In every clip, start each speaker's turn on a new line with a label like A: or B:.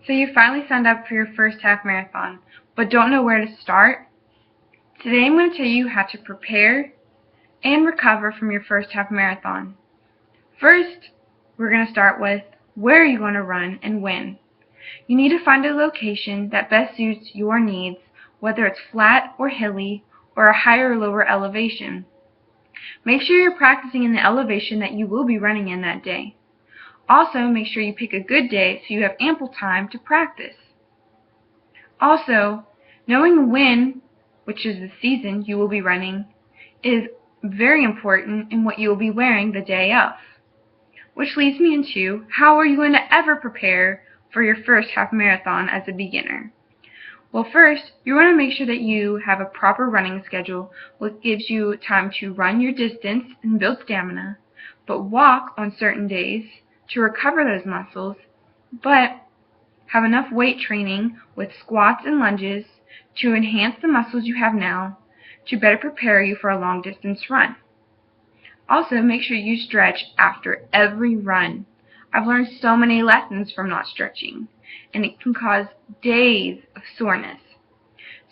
A: So you finally signed up for your first half marathon, but don't know where to start? Today I'm going to tell you how to prepare and recover from your first half marathon. First, we're going to start with where are you going to run and when. You need to find a location that best suits your needs, whether it's flat or hilly or a higher or lower elevation. Make sure you're practicing in the elevation that you will be running in that day. Also, make sure you pick a good day so you have ample time to practice. Also, knowing when, which is the season you will be running, is very important in what you will be wearing the day of. Which leads me into, how are you going to ever prepare for your first half marathon as a beginner? Well, first, you want to make sure that you have a proper running schedule, which gives you time to run your distance and build stamina, but walk on certain days to recover those muscles, but have enough weight training with squats and lunges to enhance the muscles you have now to better prepare you for a long distance run. Also, make sure you stretch after every run. I've learned so many lessons from not stretching, and it can cause days of soreness.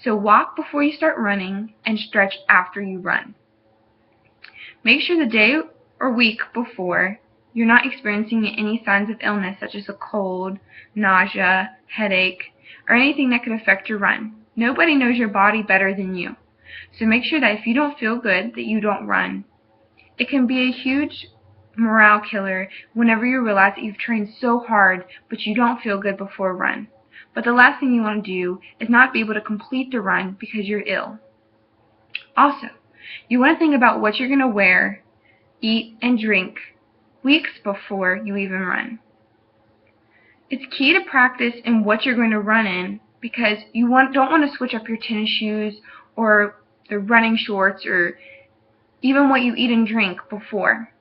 A: So walk before you start running and stretch after you run. Make sure the day or week before you're not experiencing any signs of illness such as a cold, nausea, headache, or anything that could affect your run. Nobody knows your body better than you. So make sure that if you don't feel good, that you don't run. It can be a huge morale killer whenever you realize that you've trained so hard but you don't feel good before a run. But the last thing you want to do is not be able to complete the run because you're ill. Also, you want to think about what you're going to wear, eat, and drink weeks before you even run. It's key to practice in what you're going to run in because you don't want to switch up your tennis shoes or the running shorts or even what you eat and drink before.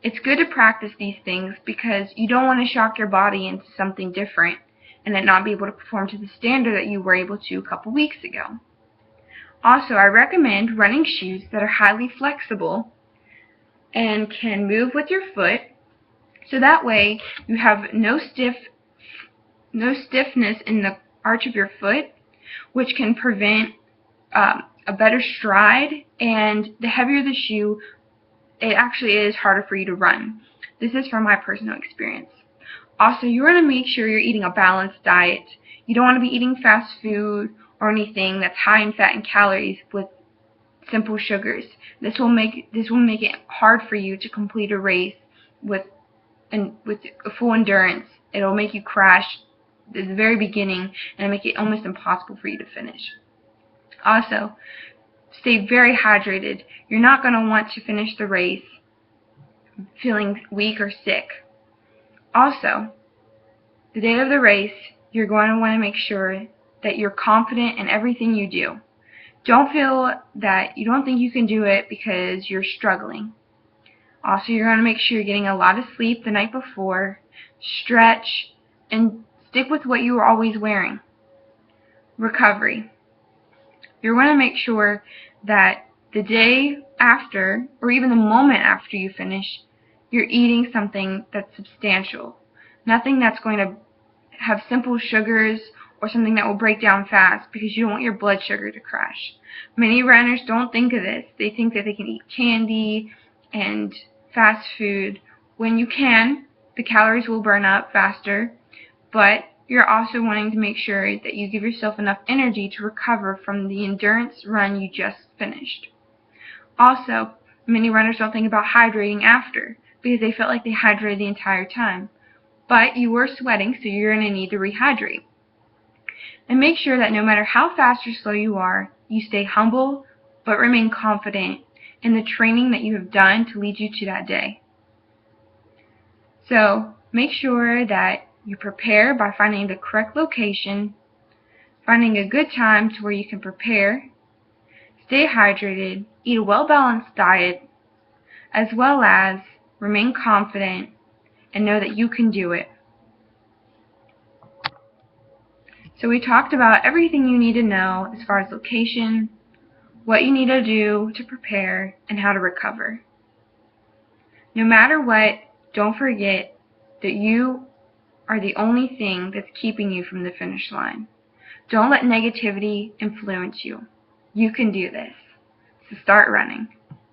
A: It's good to practice these things because you don't want to shock your body into something different and then not be able to perform to the standard that you were able to a couple weeks ago. Also, I recommend running shoes that are highly flexible and can move with your foot, so that way you have no stiffness in the arch of your foot, which can prevent a better stride, and the heavier the shoe, it actually is harder for you to run. This is from my personal experience. Also, you want to make sure you're eating a balanced diet. You don't want to be eating fast food or anything that's high in fat and calories with simple sugars. This will make it hard for you to complete a race with a full endurance. It'll make you crash at the very beginning and make it almost impossible for you to finish. Also, stay very hydrated. You're not going to want to finish the race feeling weak or sick. Also, the day of the race, you're going to want to make sure that you're confident in everything you do. Don't feel that you don't think you can do it because you're struggling. Also, you're going to make sure you're getting a lot of sleep the night before, stretch, and stick with what you were always wearing. Recovery. You're going to make sure that the day after, or even the moment after you finish, you're eating something that's substantial. Nothing that's going to have simple sugars or something that will break down fast because you don't want your blood sugar to crash. Many runners don't think of this. They think that they can eat candy and fast food. When you can, the calories will burn up faster, but you're also wanting to make sure that you give yourself enough energy to recover from the endurance run you just finished. Also, many runners don't think about hydrating after because they felt like they hydrated the entire time. But you were sweating, so you're going to need to rehydrate. And make sure that no matter how fast or slow you are, you stay humble but remain confident in the training that you have done to lead you to that day. So make sure that you prepare by finding the correct location, finding a good time to where you can prepare, stay hydrated, eat a well-balanced diet, as well as remain confident and know that you can do it. So we talked about everything you need to know as far as location, what you need to do to prepare, and how to recover. No matter what, don't forget that you are the only thing that's keeping you from the finish line. Don't let negativity influence you. You can do this. So start running.